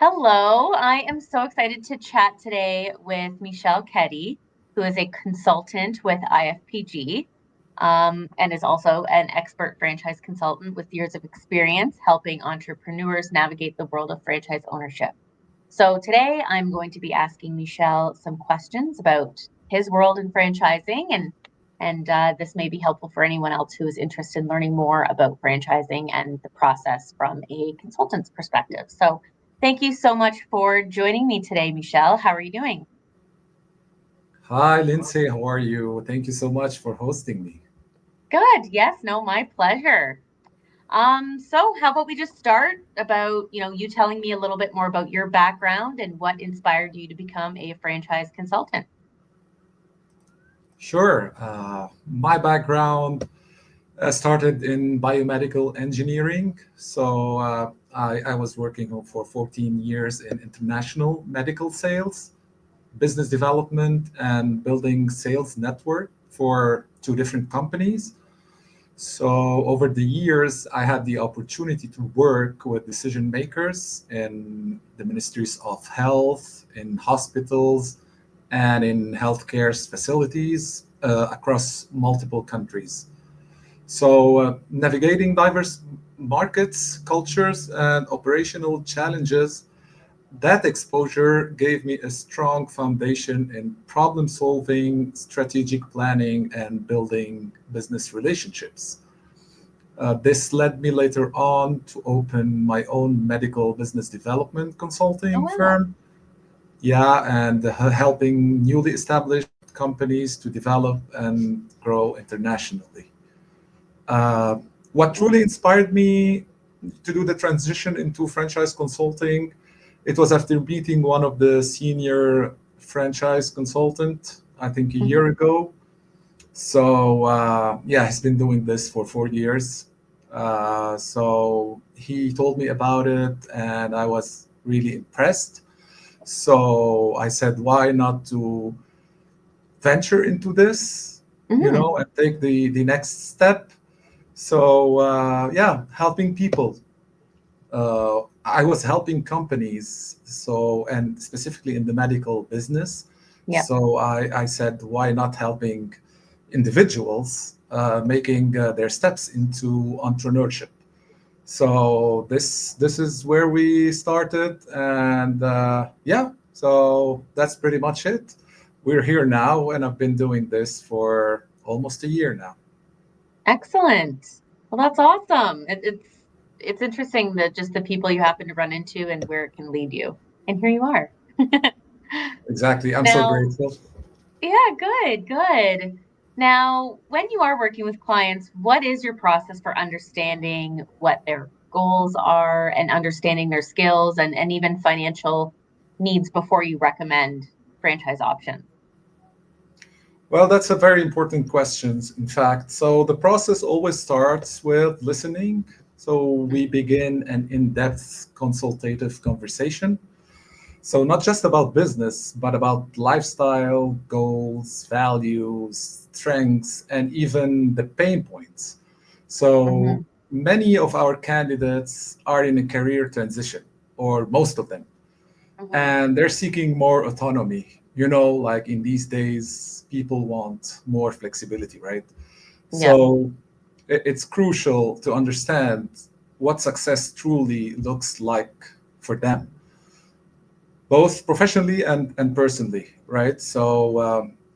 Hello, I am so excited to chat today with Michael Kehdy, who is a consultant with IFPG, and is also an expert franchise consultant with years of experience helping entrepreneurs navigate the world of franchise ownership. So today I'm going to be asking Michel some questions about his world in franchising, and this may be helpful for anyone else who is interested in learning more about franchising and the process from a consultant's perspective. So thank you so much for joining me today, Michel. How are you doing? Hi, Lindsay. How are you? Thank you so much for hosting me. Good. Yes, no, my pleasure. So how about we just start about, you telling me a little bit more about your background and what inspired you to become a franchise consultant? Sure. My background started in biomedical engineering. I was working for 14 years in international medical sales, business development, and building sales network for two different companies. So over the years, I had the opportunity to work with decision makers in the ministries of health, in hospitals, and in healthcare facilities across multiple countries. Navigating diverse markets, cultures, and operational challenges, that exposure gave me a strong foundation in problem solving, strategic planning, and building business relationships. This led me later on to open my own medical business development Oh, consulting wow. firm. Yeah, and helping newly established companies to develop and grow internationally. Uh, what truly inspired me to do the transition into franchise consulting, it was after meeting one of the senior franchise consultant, I think a Mhm. year ago. Yeah, he's been doing this for 4 years. So he told me about it, and I was really impressed. So I said, why not to venture into this, Mhm. and take the next step. Yeah, helping people. I was helping companies, and specifically in the medical business. Yeah. I said, why not helping individuals making their steps into entrepreneurship? So this is where we started, and yeah, so that's pretty much it. We're here now, and I've been doing this for almost a year now. Excellent. Well, that's awesome. It's interesting that just the people you happen to run into and where it can lead you. And here you are. Exactly. I'm so Now, grateful. yeah, good, good. Now, when you are working with clients, what is your process for understanding what their goals are and understanding their skills and even financial needs before you recommend franchise options? Well, that's a very important question, in fact. So the process always starts with listening. So we begin an in-depth consultative conversation. So not just about business, but about lifestyle, goals, values, strengths, and even the pain points. So Mm-hmm. many of our candidates are in a career transition, or most of them, Mm-hmm. and they're seeking more autonomy. Like in these days, people want more flexibility, right? Yeah. So it's crucial to understand what success truly looks like for them, both professionally and personally, right?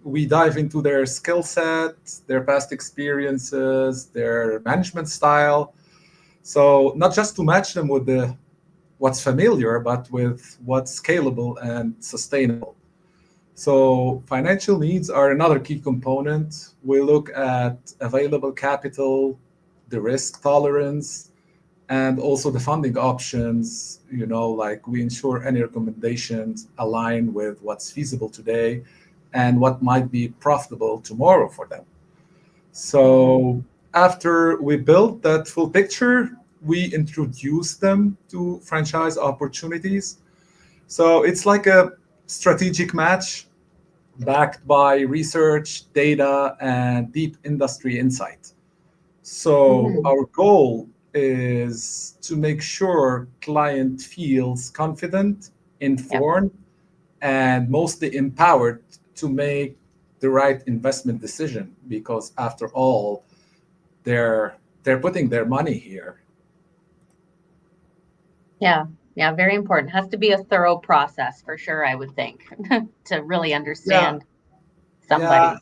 We dive into their skill set, their past experiences, their management style. So not just to match them with the what's familiar, but with what's scalable and sustainable. So financial needs are another key component. We look at available capital, the risk tolerance, and also the funding options. Like we ensure any recommendations align with what's feasible today and what might be profitable tomorrow for them. Mm-hmm. So after we build that full picture, we introduce them to franchise opportunities. So it's like a strategic match backed by research, data, and deep industry insight. So Mm-hmm. our goal is to make sure client feels confident, Yep. informed, and mostly empowered to make the right investment decision, because after all, they're putting their money here. Yeah. Yeah. Very important. Has to be a thorough process for sure, I would think, to really Yeah, understand yeah. somebody.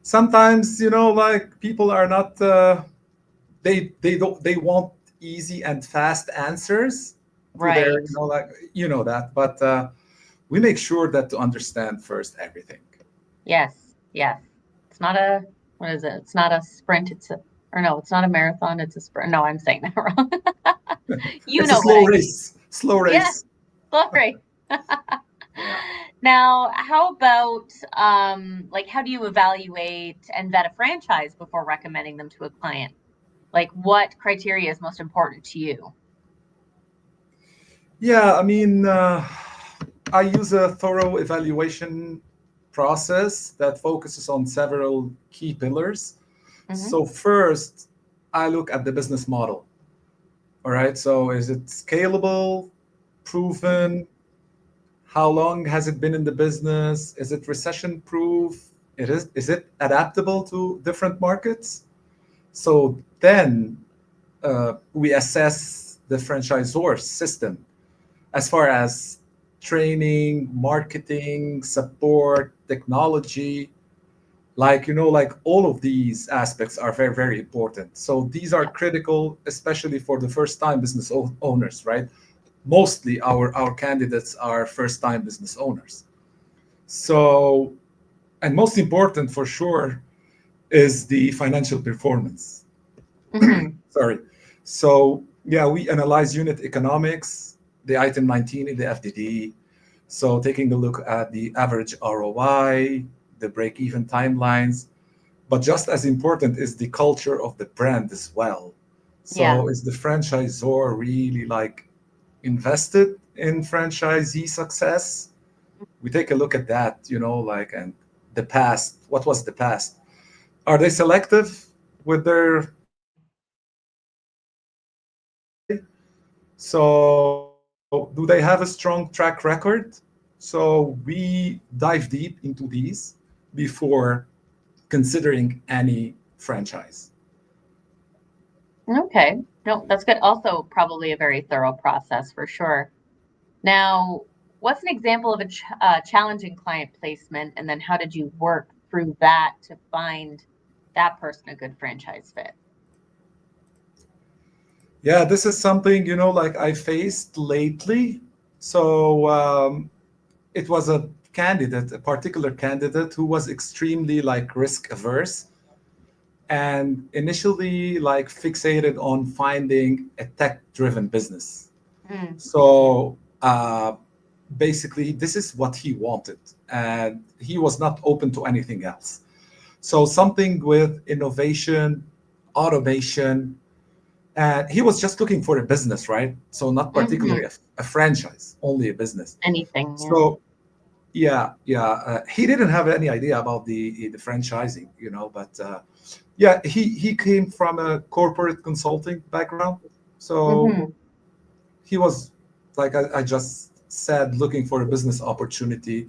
Sometimes, like people are not they don't they want easy and fast answers to their, Right. like, that, but we make sure that to understand first everything. Yes. Yes. It's not a, what is it? It's not a sprint. It's a, or no, it's not a marathon. It's a sprint. No, I'm saying that wrong. You It's a know what slow I mean. race, slow Yes. race. Sorry. Yeah. Now, how about like how do you evaluate and vet a franchise before recommending them to a client? Like what criteria is most important to you? Yeah, I mean, I use a thorough evaluation process that focuses on several key pillars. Hmm. So first, I look at the business model. All right, so is it scalable, proven? How long has it been in the business? Is it recession proof? Is it adaptable to different markets? So then we assess the franchisor system as far as training, marketing, support, technology. Like, like all of these aspects are very, very important. So these are Yeah. critical, especially for the first time business owners, right? Mostly our candidates are first time business owners. So, and most important for sure is the financial performance. Hmm. Sorry. So, yeah, we analyze unit economics, the item 19 in the FDD. So, taking a look at the average ROI, the break even timelines. But just as important is the culture of the brand as well. Yeah. So, is the franchisor really like invested in franchisee success? We take a look at that, like, and the past. What was the past? Are they selective with their So, do they have a strong track record? So, we dive deep into these before considering any franchise. Okay. No, that's good. Also, probably a very thorough process for sure. Now, what's an example of a challenging client placement, and then how did you work through that to find that person a good franchise fit? Yeah, this is something, like I faced lately. So, it was a particular candidate who was extremely like risk averse and initially like fixated on finding a tech driven business. Mm, So basically, this is what he wanted, and he was not open to anything else. So something with innovation, automation, and he was just looking for a business, right? So not particularly hmm. a franchise, only a business. Anything, yeah. So yeah, yeah, he didn't have any idea about the franchising, but yeah, he came from a corporate consulting background, so Hmm. he was like I just said, looking for a business opportunity,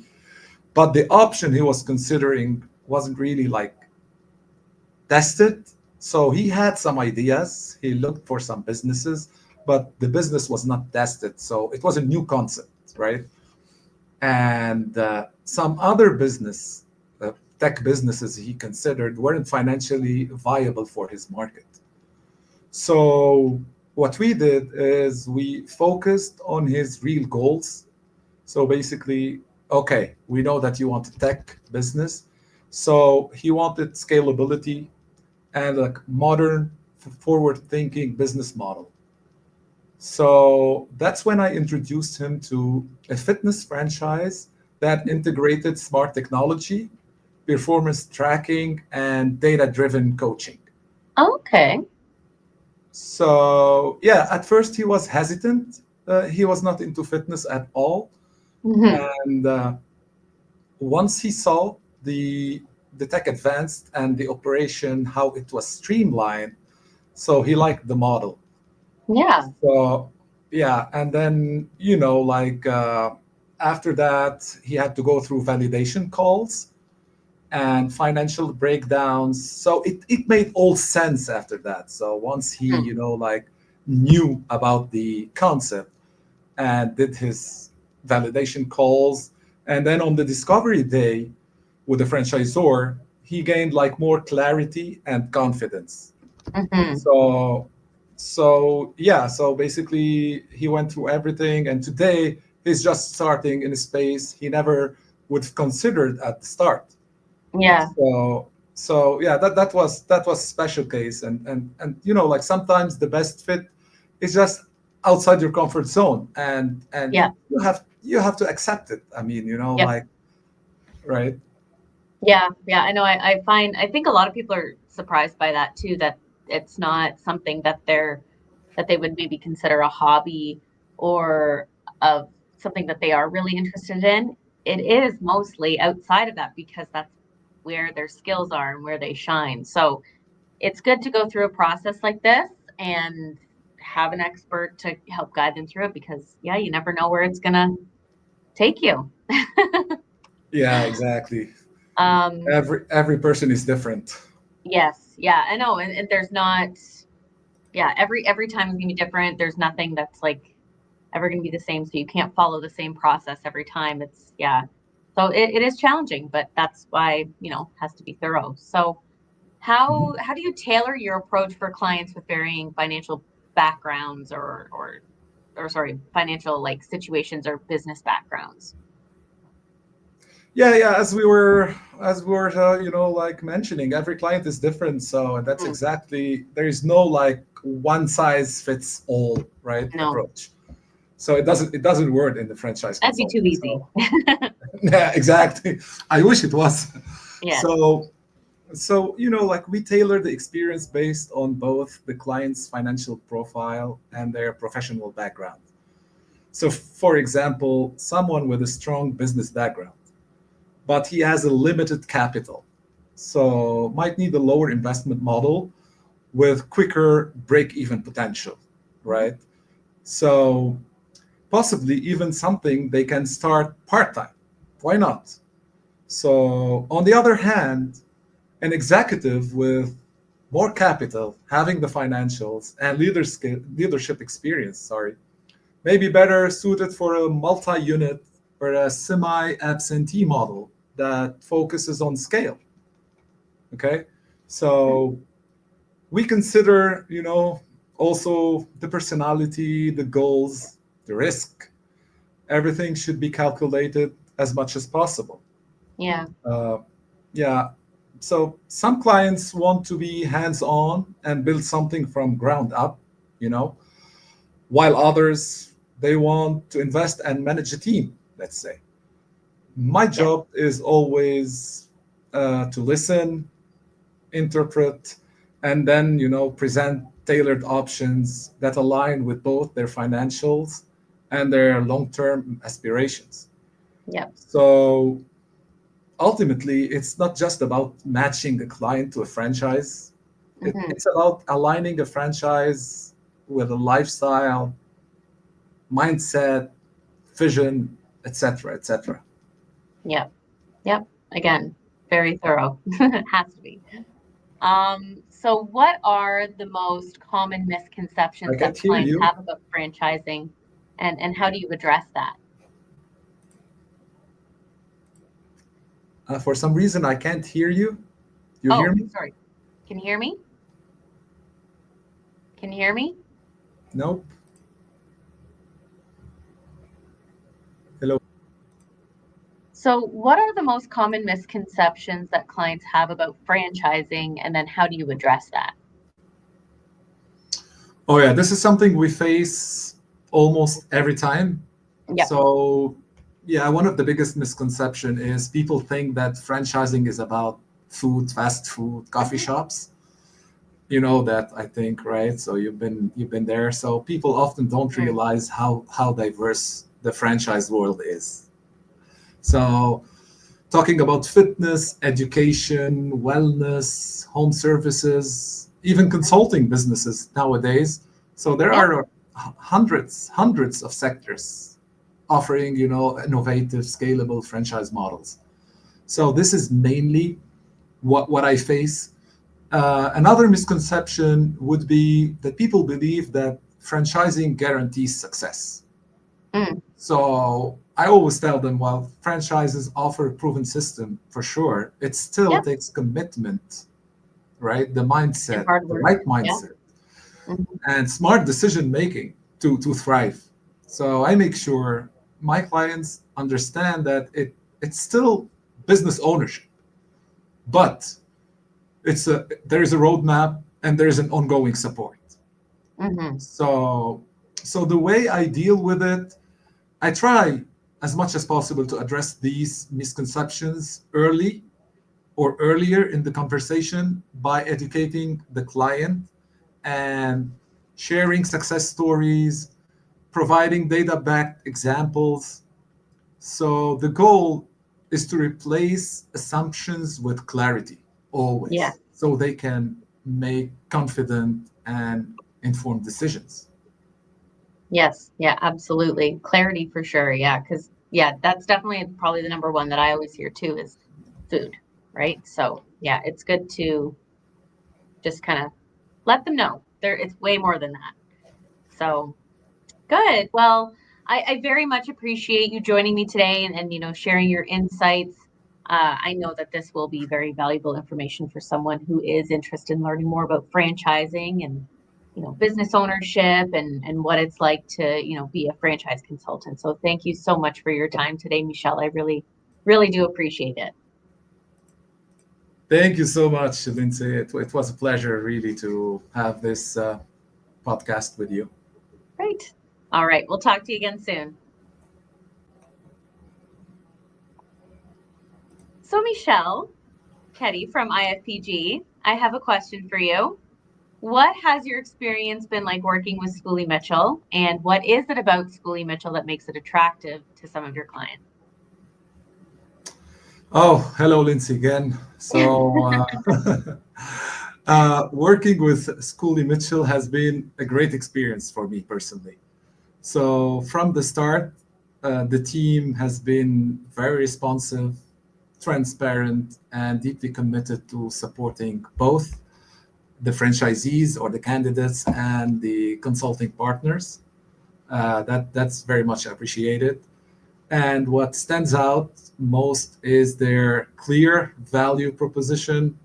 but the option he was considering wasn't really like tested. So he had some ideas, he looked for some businesses, but the business was not tested, so it was a new concept, right? And some other tech businesses he considered weren't financially viable for his market. So what we did is we focused on his real goals. So basically, okay, we know that you want a tech business. So he wanted scalability and like modern, forward-thinking business model. So that's when I introduced him to a fitness franchise that integrated smart technology, performance tracking, and data-driven coaching. Okay. So yeah, at first he was hesitant. He was not into fitness at all, Hmm. and once he saw the tech advanced and the operation how it was streamlined, So he liked the model. Yeah. So yeah, and then after that, he had to go through validation calls and financial breakdowns. So it made all sense after that. So once he Hmm. knew about the concept and did his validation calls, and then on the discovery day with the franchisor, he gained like more clarity and confidence. Hmm. So basically he went through everything, and today he's just starting in a space he never would have considered at the start. Yeah. So yeah, that was a special case, and like sometimes the best fit is just outside your comfort zone, and Yeah. you have to accept it. I mean, Yep. right. Yeah. Yeah. I know. I think a lot of people are surprised by that too, that it's not something that they would maybe consider a hobby or of something that they are really interested in. It is mostly outside of that because that's where their skills are and where they shine. So it's good to go through a process like this and have an expert to help guide them through it because, yeah, you never know where it's going to take you. Yeah, exactly. um, Every person is different. yes, yeah, I know. And there's not, yeah, every time is gonna be different. There's nothing that's like ever gonna be the same. So you can't follow the same process every time. It's yeah. So it is challenging, but that's why, has to be thorough. So how do you tailor your approach for clients with varying financial backgrounds or sorry, financial like situations or business backgrounds? Yeah, as we were mentioning, every client is different, so that's Hmm. exactly, there is no like one size fits all, right, No, approach. So it doesn't work in the franchise that'd be too consulting. easy. So yeah, exactly. I wish it was. Yes. So we tailor the experience based on both the client's financial profile and their professional background. So for example, someone with a strong business background, but he has a limited capital. So might need a lower investment model with quicker break-even potential, Mhm. right? So possibly even something they can start part-time. Why not? So on the other hand, an executive with more capital, having the financials and leadership experience, may be better suited for a multi-unit or a semi-absentee model that focuses on scale. Okay, so we consider, also the personality, the goals, the risk. Everything should be calculated as much as possible. Yeah. Uh, yeah. So some clients want to be hands-on and build something from ground up, you know, while others, they want to invest and manage a team, let's say. My Yeah. job is always to listen, interpret, and then present tailored options that align with both their financials and their long-term aspirations. Yeah. So ultimately, it's not just about matching a client to a franchise. Hmm. It's about aligning a franchise with a lifestyle, mindset, vision, etc., etc. Yeah. Yep. Again, very thorough. Has to be. So what are the most common I misconceptions that can't hear clients you. have about franchising and how do you address that? For some reason, I can't hear you. You hear Oh, me? sorry. Can you hear me? Can you hear me? Nope. Hello. So what are the most common misconceptions that clients have about franchising and then how do you address that? Oh yeah, this is something we face almost every time. Yep. So yeah, one of the biggest misconception is people think that franchising is about food, fast food, coffee Hmm. shops. You know that, I think, right? So you've been there. So people often don't Hmm. realize how diverse the franchise world is. So talking about fitness, education, wellness, home services, even consulting businesses nowadays. So there Yeah. are hundreds of sectors offering, innovative, scalable franchise models. So this is mainly what I face. Another misconception would be that people believe that franchising guarantees success. Mm. So I always tell them, while franchises offer a proven system for sure, it still Yep. takes commitment, right? And The hard work. right Yeah. mindset, Mhm. and smart decision making to thrive. So I make sure my clients understand that it's still business ownership, but there is a roadmap and there is an ongoing support. Mhm. So the way I deal with it, I try as much as possible to address these misconceptions earlier in the conversation by educating the client and sharing success stories, providing data backed examples. So the goal is to replace assumptions with clarity Yeah. always, so they can make confident and informed decisions. Yes. Yeah, absolutely. Clarity for sure. Yeah, because yeah, that's definitely probably the number one that I always hear too is food, right? So yeah, it's good to just kind of let them know there it's way more than that. So good. Well, I very much appreciate you joining me today and sharing your insights. I know that this will be very valuable information for someone who is interested in learning more about franchising and business ownership and what it's like to be a franchise consultant. So thank you so much for your time today, Michelle. I really do appreciate it. Thank you so much, Lindsay. It was a pleasure, really, to have this podcast with you. Great. All right. We'll talk to you again soon. So Michelle Kehdy from IFPG, I have a question for you. What has your experience been like working with Schoolie Mitchell, and what is it about Schoolie Mitchell that makes it attractive to some of your clients? Oh, hello, Lindsay, again. Working with Schoolie Mitchell has been a great experience for me personally. So, from the start, the team has been very responsive, transparent, and deeply committed to supporting both the franchisees or the candidates and the consulting partners. That's very much appreciated. And what stands out most is their clear value proposition,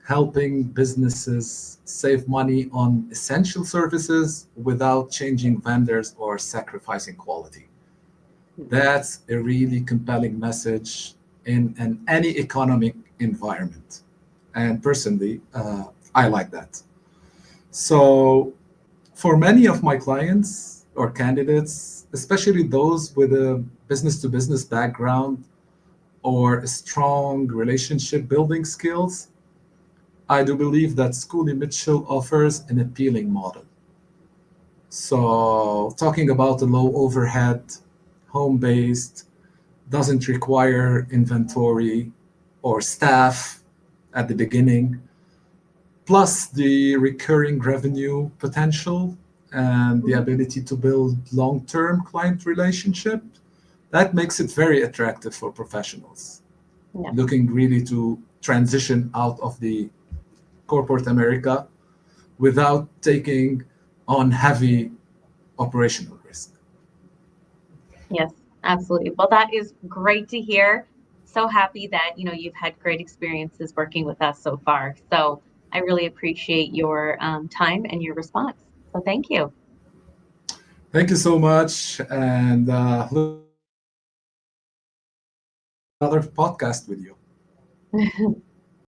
helping businesses save money on essential services without changing vendors or sacrificing quality. That's a really compelling message in any economic environment. And personally, I like that. So, for many of my clients or candidates, especially those with a business to business background or strong relationship building skills, I do believe that Schoolie Mitchell offers an appealing model. So, talking about the low overhead, home based, doesn't require inventory or staff at the beginning, plus the recurring revenue potential and the Mhm. ability to build long-term client relationship, that makes it very attractive for professionals Yeah. looking really to transition out of the corporate America without taking on heavy operational risk. Yes, absolutely. Well, that is great to hear. So happy that, you've had great experiences working with us so far. So I really appreciate your time and your response. So thank you. Thank you so much, and looking forward to another podcast with you.